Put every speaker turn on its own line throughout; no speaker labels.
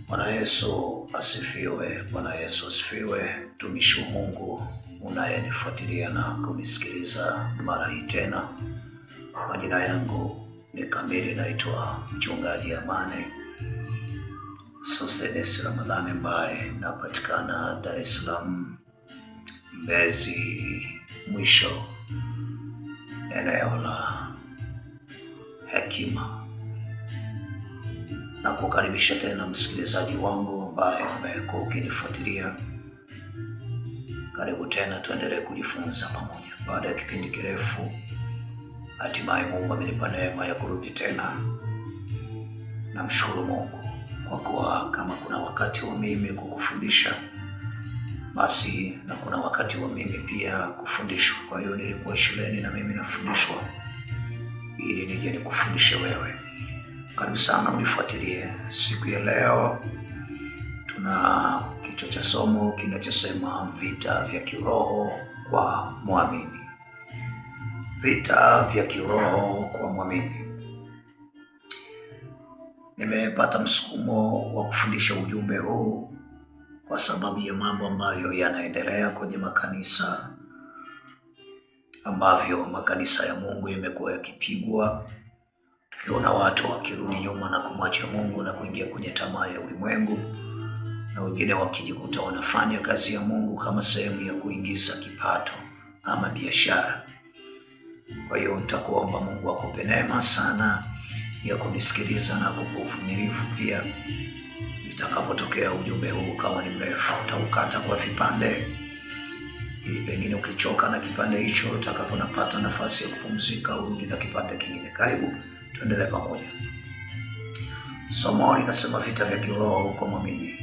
Bwana Yesu asifiwe. Bwana Yesu asifiwe. Mtumishi wa Mungu unayenifuatilia na kunisikiliza mara hii tena, majina yangu ni kamili, naitwa Mchungaji Amani Sostenes Ramadhani, ambaye napatikana Dar es Salaam, Mbezi Mwisho, eneo la Hekima. Na kukaribisha tena msikilizaji wangu ambaye umekuwa ukinifuatilia. Karibu tena, tuendelee kujifunza pamoja. Baada ya kipindi kirefu, hatimaye Mungu amenipa neema ya kurudi tena. Namshukuru Mungu kwa kuwa kama kuna wakati wa mimi kukufundisha, basi na kuna wakati wa mimi pia kufundishwa. Kwa hiyo nilikuwa shuleni na mimi nafundishwa ili nije nikufundishe wewe. Karibu sana unifuatilie. Siku ya leo tuna kichwa cha somo kinachosema vita vya kiroho kwa muamini. Vita vya kiroho kwa muamini. Nimepata msukumo wa kufundisha ujumbe huu kwa sababu ya mambo ambayo yanaendelea kwenye makanisa, ambavyo makanisa ya Mungu yamekuwa yakipigwa, tukiona watu wakirudi nyuma na kumwacha Mungu na kuingia kwenye tamaa ya ulimwengu, na wengine wakijikuta wanafanya kazi ya Mungu kama sehemu ya kuingiza kipato ama biashara. Kwa hiyo nitakuomba Mungu akupe neema sana ya kunisikiliza na kukupa uvumilivu pia. Nitakapotokea ujumbe huu kama ni mrefu, utaukata kwa vipande, ili pengine ukichoka na kipande hicho, utakaponapata nafasi ya kupumzika urudi na kipande kingine. Karibu tuendelee pamoja. Somo linasema vita vya kiroho kwa muamini.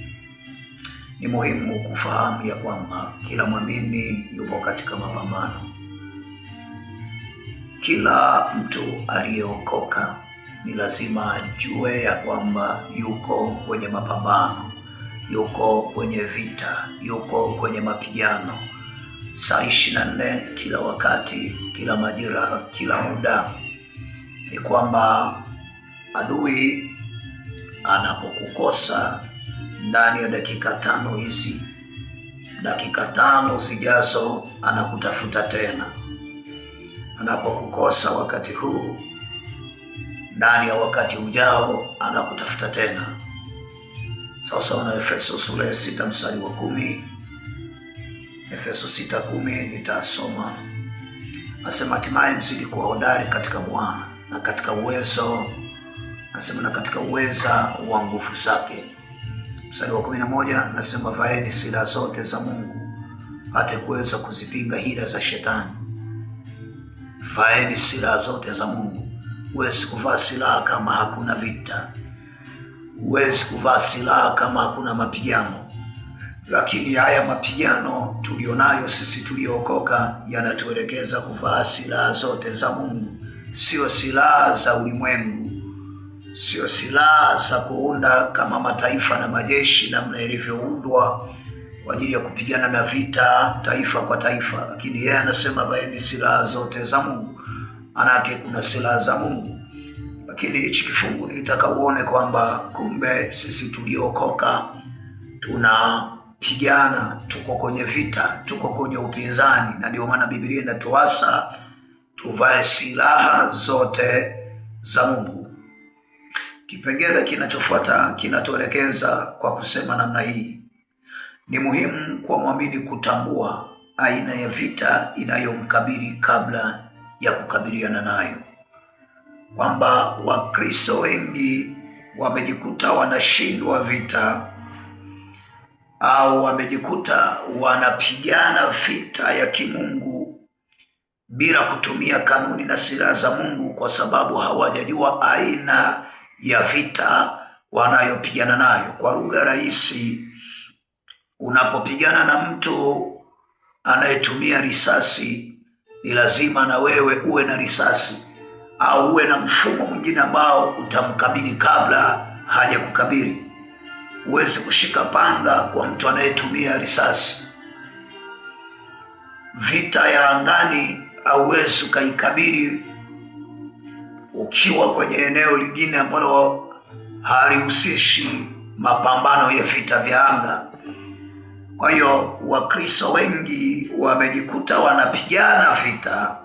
Ni muhimu kufahamu ya kwamba kila muamini yupo katika mapambano. Kila mtu aliyeokoka ni lazima ajue ya kwamba yuko kwenye mapambano, yuko kwenye vita, yuko kwenye mapigano saa 24, kila wakati, kila majira, kila muda. Ni kwamba adui anapokukosa ndani ya dakika 5 hizi, dakika 5 zijazo anakutafuta tena. Anapokukosa wakati huu, ndani ya wakati ujao anakutafuta tena. Sasa na Efeso sura ya 6 mstari wa 10. Efeso 6:10 nitasoma. Nasema hatimaye mzidi kuwa hodari katika Bwana na katika uwezo, nasema na katika uweza wa nguvu zake. Mstari wa 11 nasema vaeni silaha zote za Mungu pate kuweza kuzipinga hila za shetani. Vaeni silaha zote za Mungu. Huwezi kuvaa silaha kama hakuna vita. Huwezi kuvaa silaha kama hakuna mapigano. Lakini haya mapigano tulionayo sisi tuliokoka yanatuelekeza kuvaa silaha zote za Mungu. Sio silaha za ulimwengu, sio silaha za kuunda kama mataifa na majeshi namna ilivyoundwa kwa ajili ya kupigana na vita taifa kwa taifa. Lakini yeye anasema vaeni silaha zote za Mungu. Manake kuna silaha za Mungu. Lakini hichi kifungu nilitaka uone kwamba kumbe sisi tuliokoka tunapigana, tuko kwenye vita, tuko kwenye upinzani, na ndio maana Biblia inatuasa tuvae silaha zote za Mungu. Kipengele kinachofuata kinatuelekeza kwa kusema namna hii: ni muhimu kwa muamini kutambua aina ya vita inayomkabili kabla ya kukabiliana nayo. Kwamba Wakristo wengi wamejikuta wanashindwa vita, au wamejikuta wanapigana vita ya kimungu bila kutumia kanuni na silaha za Mungu, kwa sababu hawajajua aina ya vita wanayopigana nayo. Kwa lugha rahisi, unapopigana na mtu anayetumia risasi, ni lazima na wewe uwe na risasi au uwe na mfumo mwingine ambao utamkabili kabla haja kukabili. Uweze kushika panga kwa mtu anayetumia risasi. Vita ya angani hauwezi ukaikabili ukiwa kwenye eneo lingine ambalo halihusishi mapambano ya vita vya anga. Kwa hiyo Wakristo wengi wamejikuta wanapigana vita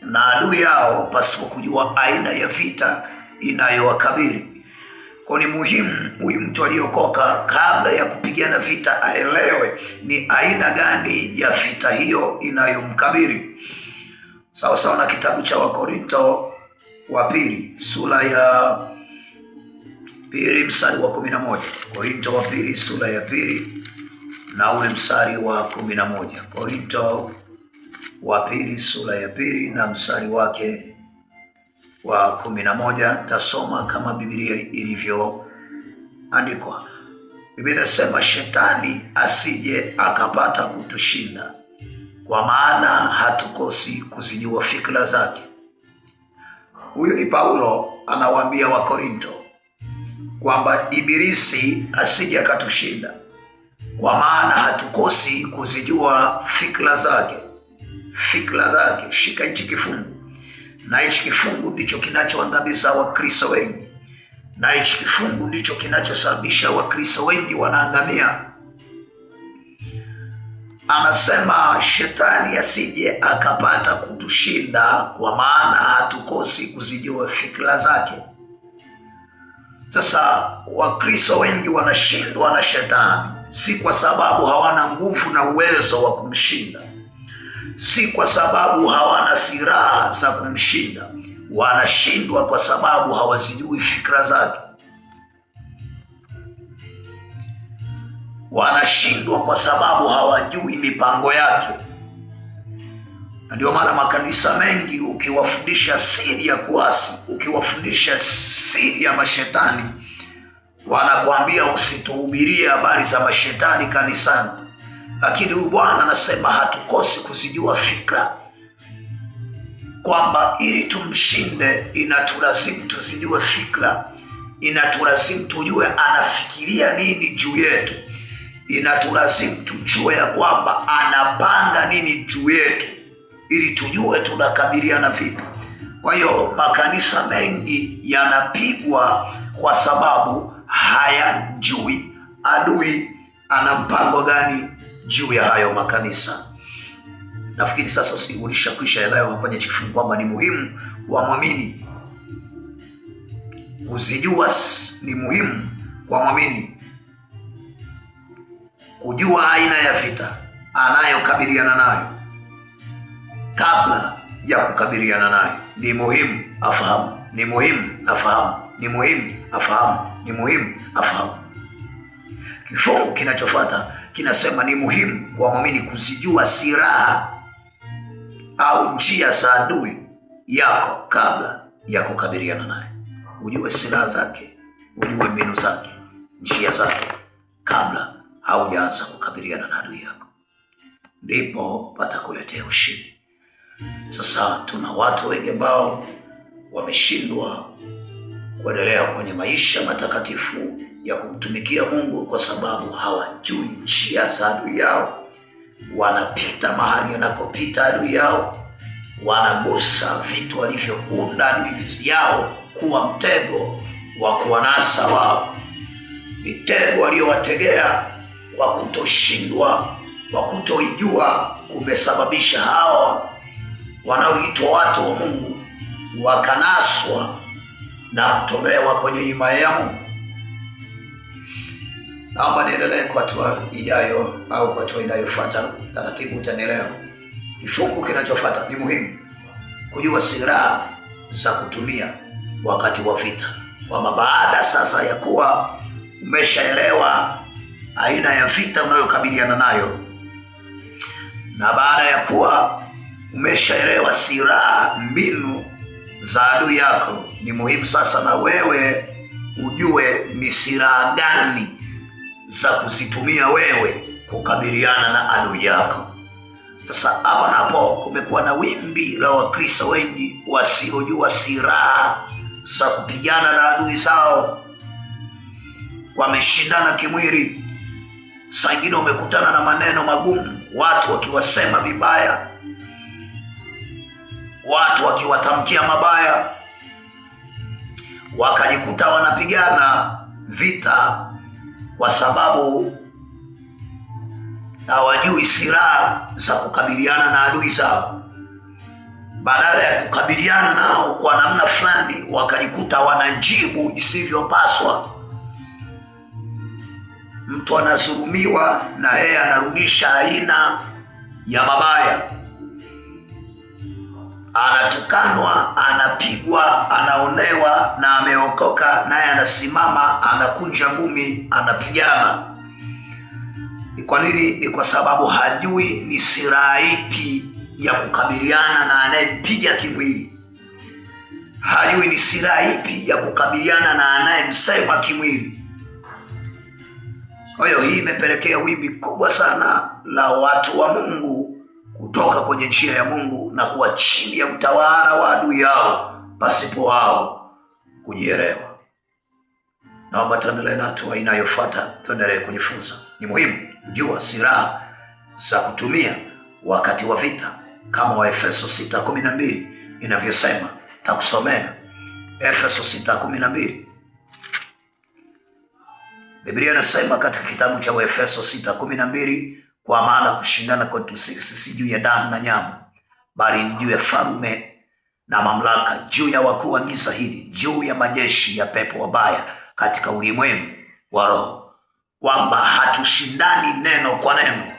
na adui yao pasipo kujua aina ya vita inayowakabili. Kwa ni muhimu huyu mtu aliyokoka kabla ya kupigana vita aelewe ni aina gani ya vita hiyo inayomkabili. Sawa sawa na kitabu cha Wakorinto wa pili sura ya pili mstari wa 11. Korinto wa pili sura ya pili na ule mstari wa 11. Korinto wa pili sura ya pili na mstari wake wa 11. Tasoma kama Biblia ilivyoandikwa. Biblia inasema, shetani asije akapata kutushinda, kwa maana hatukosi kuzijua fikra zake. Huyu ni Paulo anawaambia Wakorinto kwamba ibilisi asije akatushinda, kwa maana hatukosi kuzijua fikra zake. Fikra zake, shika hichi kifungu. Na hichi kifungu ndicho kinachoangamiza Wakristo wengi, na hichi kifungu ndicho kinachosababisha Wakristo wengi wanaangamia. Anasema shetani asije akapata kutushinda, kwa maana hatukosi kuzijua fikra zake. Sasa Wakristo wengi wanashindwa na shetani, si kwa sababu hawana nguvu na uwezo wa kumshinda, si kwa sababu hawana silaha za kumshinda. Wanashindwa kwa sababu hawazijui fikra zake. Wanashindwa kwa sababu hawajui mipango yake. Na ndio maana makanisa mengi ukiwafundisha siri ya kuasi, ukiwafundisha siri ya mashetani, wanakuambia usituhubirie habari za mashetani kanisani. Lakini huyu Bwana anasema hatukosi kuzijua fikra, kwamba ili tumshinde inatulazimu tuzijue fikra, inatulazimu tujue anafikiria nini juu yetu, inatulazimu tujue ya kwamba anapanga nini juu yetu, ili tujue tunakabiliana vipi. Kwa hiyo makanisa mengi yanapigwa kwa sababu hayajui adui ana mpango gani juu ya hayo makanisa. Nafikiri sasa ulishakwisha elewa kwenye kifungu kwamba ni muhimu kwa mwamini kuzijua, ni muhimu kwa mwamini kujua aina ya vita anayokabiliana nayo kabla ya kukabiliana nayo. Ni muhimu afahamu, ni muhimu afahamu, ni muhimu afahamu, ni muhimu afahamu. Kifungu kinachofuata kinasema ni muhimu kwa mwamini kuzijua silaha au njia za adui yako kabla ya kukabiliana naye. Ujue silaha zake, ujue mbinu zake, njia zake kabla haujaanza kukabiliana na adui yako, ndipo patakuletea ushindi. Sasa tuna watu wengi ambao wameshindwa kuendelea kwenye maisha matakatifu ya kumtumikia Mungu kwa sababu hawajui njia za adui yao. Wanapita mahali anakopita adui yao, wanagusa vitu walivyounda adui yao kuwa mtego wa kuwanasa wao, mitego waliowategea kwa kutoshindwa, kwa kutoijua, kumesababisha hawa wanaoitwa watu wa Mungu wakanaswa na kutolewa kwenye himaya ya Mungu. Naomba niendelee kwa hatua ijayo au kwa hatua inayofuata. Taratibu utanielewa. Kifungu kinachofuata ni muhimu kujua silaha za kutumia wakati wa vita. Kwamba baada sasa ya kuwa umeshaelewa aina ya vita unayokabiliana nayo, na baada ya kuwa umeshaelewa silaha, mbinu za adui yako, ni muhimu sasa na wewe ujue ni silaha gani za kuzitumia wewe kukabiliana na adui yako. Sasa hapa napo kumekuwa na wimbi la Wakristo wengi wasiojua silaha za kupigana na adui zao. Wameshindana kimwili. Saa ingine umekutana na maneno magumu, watu wakiwasema vibaya, watu wakiwatamkia mabaya, wakajikuta wanapigana vita kwa sababu hawajui silaha za kukabiliana na adui zao. Badala ya kukabiliana nao kwa namna fulani, wakajikuta wanajibu isivyopaswa. Mtu anadhulumiwa na yeye anarudisha aina ya mabaya, anatukanwa, anapigwa, anaonewa na ameokoka, naye anasimama, anakunja ngumi, anapigana. Ni kwa nini? Ni kwa sababu hajui ni silaha ipi ya kukabiliana na anayempiga kimwili. Hajui ni silaha ipi ya kukabiliana na anayemsema kimwili. Kwa hiyo hii imepelekea wimbi kubwa sana la watu wa Mungu kutoka kwenye njia ya Mungu na kuwa chini ya utawala wa adui yao pasipo wao kujielewa. Naomba tuendelee na hatua inayofuata, tuendelee kujifunza. Ni muhimu kujua silaha za kutumia wakati wa vita, kama Waefeso 6:12 inavyosema. Takusomea Efeso 6:12. Biblia inasema katika kitabu cha Waefeso 6:12, kwa maana kushindana kwetu sisi si juu ya damu na nyama, bali ni juu ya falme na mamlaka, juu ya wakuu wa giza hili, juu ya majeshi ya pepo wabaya katika ulimwengu wa roho. Kwamba hatushindani neno kwa neno.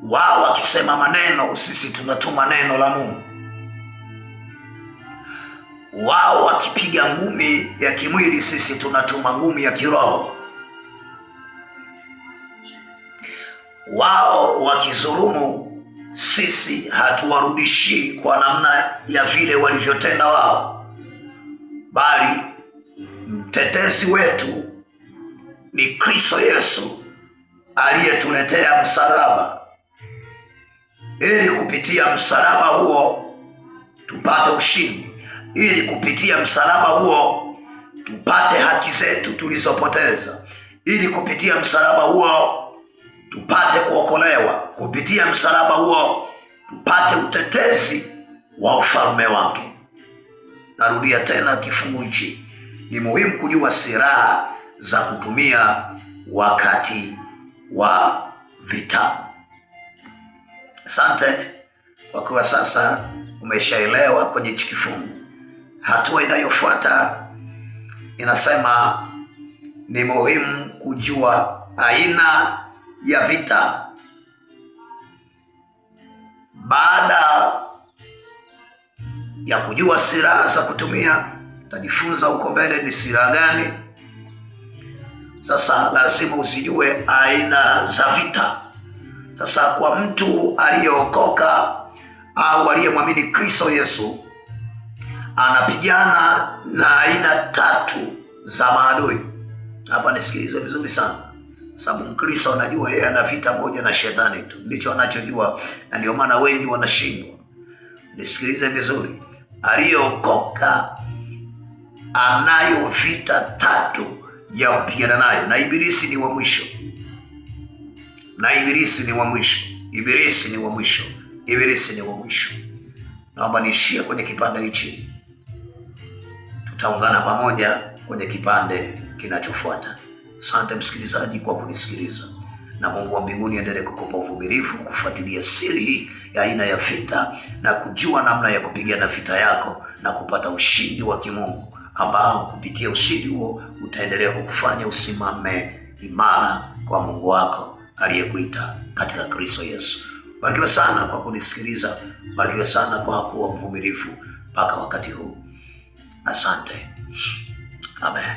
Wao wakisema maneno, sisi tunatuma neno la Mungu. Wao wakipiga ngumi ya kimwili, sisi tunatuma ngumi ya kiroho. Wao wakizulumu, sisi hatuwarudishi kwa namna ya vile walivyotenda wao, bali mtetezi wetu ni Kristo Yesu aliyetuletea msalaba, ili kupitia msalaba huo tupate ushindi, ili kupitia msalaba huo tupate haki zetu tulizopoteza, ili kupitia msalaba huo tupate kuokolewa, kupitia msalaba huo tupate utetezi wa ufalme wake. Narudia tena kifungu hichi. Ni muhimu kujua silaha za kutumia wakati wa vita. Asante kwa kuwa sasa umeshaelewa kwenye hichi kifungu. Hatua inayofuata inasema ni muhimu kujua aina ya vita. Baada ya kujua silaha za kutumia, utajifunza huko mbele ni silaha gani. Sasa lazima usijue aina za vita. Sasa kwa mtu aliyeokoka au aliyemwamini Kristo Yesu, anapigana na aina 3 za maadui. Hapa nisikilize vizuri sana, sababu Mkristo anajua yeye ana vita moja na shetani tu, ndicho anachojua, na ndio maana wengi wanashindwa. Nisikilize vizuri, aliyeokoka anayo vita 3 ya kupigana nayo, na ibilisi ni wa mwisho. Ibilisi ni wa mwisho. Naomba niishie kwenye kipande hichi, tutaungana pamoja kwenye kipande kinachofuata. Asante msikilizaji kwa kunisikiliza, na Mungu wa mbinguni endelee kukupa uvumilivu kufuatilia siri hii ya aina ya vita na kujua namna ya kupigana vita yako na kupata ushindi wa kimungu, ambao kupitia ushindi huo utaendelea kukufanya usimame imara kwa Mungu wako aliyekuita katika Kristo Yesu. Barikiwa sana kwa kunisikiliza. Barikiwa sana kwa kuwa mvumilivu mpaka wakati huu. Asante. Amen.